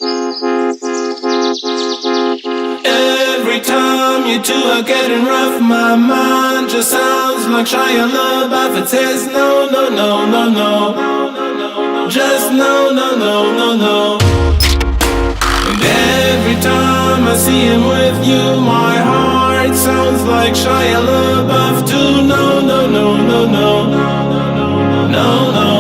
Every time you two are getting rough, my mind just sounds like Shia LaBeouf. It says no, no, no, no, no, just no, no, no, no, no. And every time I see him with you, my heart sounds like Shia LaBeouf too. No, no, no, no, no, no, no.